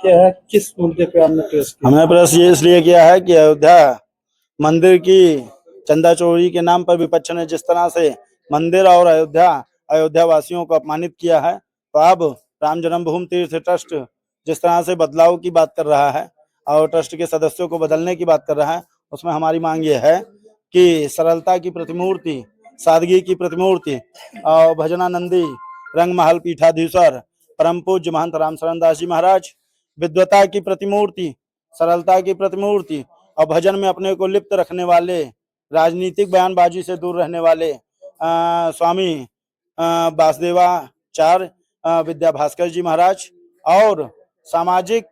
किया है, किस मुद्दे पे आपने प्रेस किया? हमने प्रेस ये इसलिए किया है कि अयोध्या मंदिर की चंदा चोरी के नाम पर विपक्ष ने जिस तरह से मंदिर और अयोध्या वासियों को अपमानित किया है, तो अब राम जन्मभूमि तीर्थ ट्रस्ट जिस तरह से बदलाव की बात कर रहा है और ट्रस्ट के सदस्यों को बदलने की बात कर रहा है, उसमें हमारी मांग ये है कि सरलता की प्रतिमूर्ति, सादगी की प्रतिमूर्ति और भजनानंदी रंगमहल पीठाधीश्वर परम पूज्य महंत राम शरण दास जी महाराज, विद्वता की प्रतिमूर्ति, सरलता की प्रतिमूर्ति और भजन में अपने को लिप्त रखने वाले, राजनीतिक बयानबाजी से दूर रहने वाले स्वामी वासुदेवाचार्य विद्या भास्कर जी महाराज और सामाजिक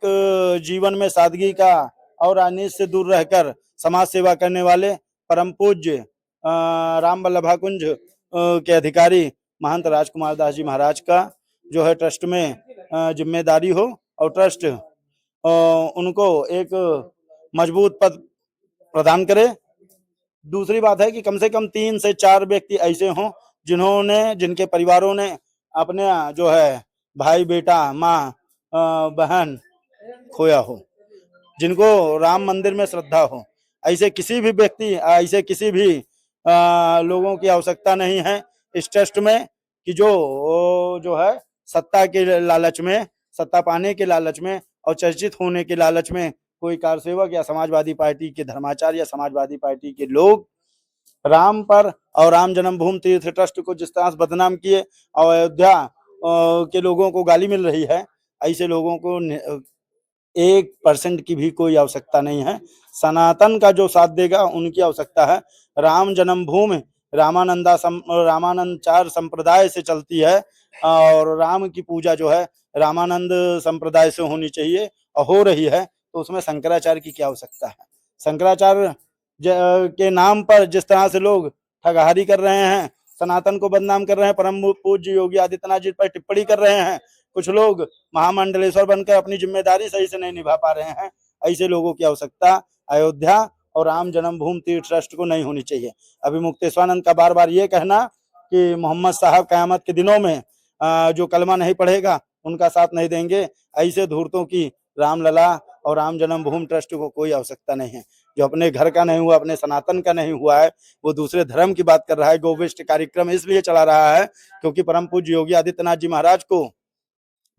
जीवन में सादगी का और राजनीति से दूर रहकर समाज सेवा करने वाले परम पूज्य राम वल्लभाकुंज के अधिकारी महंत राजकुमार दास जी महाराज का जो है ट्रस्ट में जिम्मेदारी हो और ट्रस्ट उनको एक मजबूत पद प्रदान करे। दूसरी बात है कि कम से कम 3 से 4 व्यक्ति ऐसे हों जिनके परिवारों ने अपने जो है भाई बेटा माँ बहन खोया हो, जिनको राम मंदिर में श्रद्धा हो। ऐसे किसी भी व्यक्ति, ऐसे किसी भी लोगों की आवश्यकता नहीं है इस ट्रस्ट में कि जो है सत्ता के लालच में, सत्ता पाने के लालच में और चर्चित होने के लालच में कोई कारसेवक या समाजवादी पार्टी के धर्माचार्य या समाजवादी पार्टी के लोग राम पर और राम जन्मभूमि तीर्थ ट्रस्ट को जिस तरह से बदनाम किए और अयोध्या के लोगों को गाली मिल रही है, ऐसे लोगों को 1% की भी कोई आवश्यकता नहीं है। सनातन का जो साथ देगा उनकी आवश्यकता है। राम जन्मभूमि रामानंदाचार्य संप्रदाय से चलती है और राम की पूजा जो है रामानंद संप्रदाय से होनी चाहिए और हो रही है, तो उसमें शंकराचार्य की क्या आवश्यकता है। शंकराचार्य के नाम पर जिस तरह से लोग ठगहारी कर रहे हैं, सनातन को बदनाम कर रहे हैं, परम पूज्य योगी आदित्यनाथ जी पर टिप्पणी कर रहे हैं, कुछ लोग महामंडलेश्वर बनकर अपनी जिम्मेदारी सही से नहीं निभा पा रहे हैं, ऐसे लोगों की आवश्यकता अयोध्या और राम जन्मभूमि तीर्थ ट्रस्ट को नहीं होनी चाहिए। अभी मुक्तेश्वरानंद का बार बार ये कहना कि मोहम्मद साहब कयामत के दिनों में जो कलमा नहीं पढ़ेगा उनका साथ नहीं देंगे, ऐसे धूर्तों की रामलला और राम जन्मभूमि ट्रस्ट को कोई आवश्यकता नहीं है। जो अपने घर का नहीं हुआ, अपने सनातन का नहीं हुआ है, वो दूसरे धर्म की बात कर रहा है। गोविष्ट कार्यक्रम इसलिए चला रहा है क्योंकि परम पूज्य योगी आदित्यनाथ जी महाराज को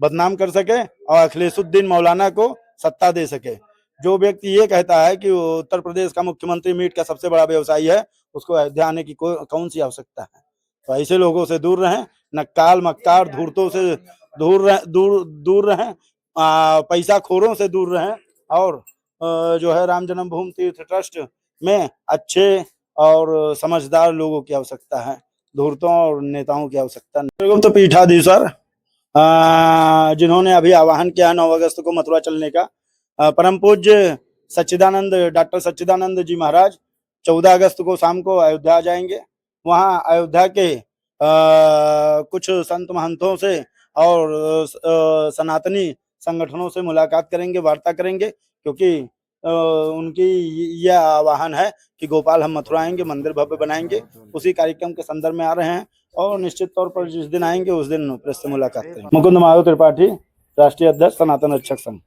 बदनाम कर सके और अखिलेशुद्दीन मौलाना को सत्ता दे सके। जो व्यक्ति ये कहता है कि उत्तर प्रदेश का मुख्यमंत्री मीट का सबसे बड़ा व्यवसायी है, उसको अयोध्या आने की कौन सी आवश्यकता है। तो ऐसे लोगों से दूर रहें, नक्काल मक्कार धूर्तों से दूर रहें, पैसा खोरों से दूर रहें और जो है राम जन्मभूमि तीर्थ ट्रस्ट में अच्छे और समझदार लोगों की आवश्यकता है, धूर्तों और नेताओं की आवश्यकता नहीं। तो पीठाधीश्वर जिन्होंने अभी आह्वान किया 9 अगस्त को मथुरा चलने का, परम पूज्य डॉक्टर सच्चिदानंद जी महाराज 14 अगस्त को शाम को अयोध्या जाएंगे। वहां अयोध्या के कुछ संत महंतों से और सनातनी संगठनों से मुलाकात करेंगे, वार्ता करेंगे, क्योंकि उनकी यह आह्वान है कि गोपाल हम मथुरा आएंगे, मंदिर भव्य बनाएंगे। उसी कार्यक्रम के संदर्भ में आ रहे हैं और निश्चित तौर पर जिस दिन आएंगे उस दिन प्रेस से मुलाकात करेंगे। मुकुंद महादेव त्रिपाठी, राष्ट्रीय अध्यक्ष सनातन रक्षक संघ।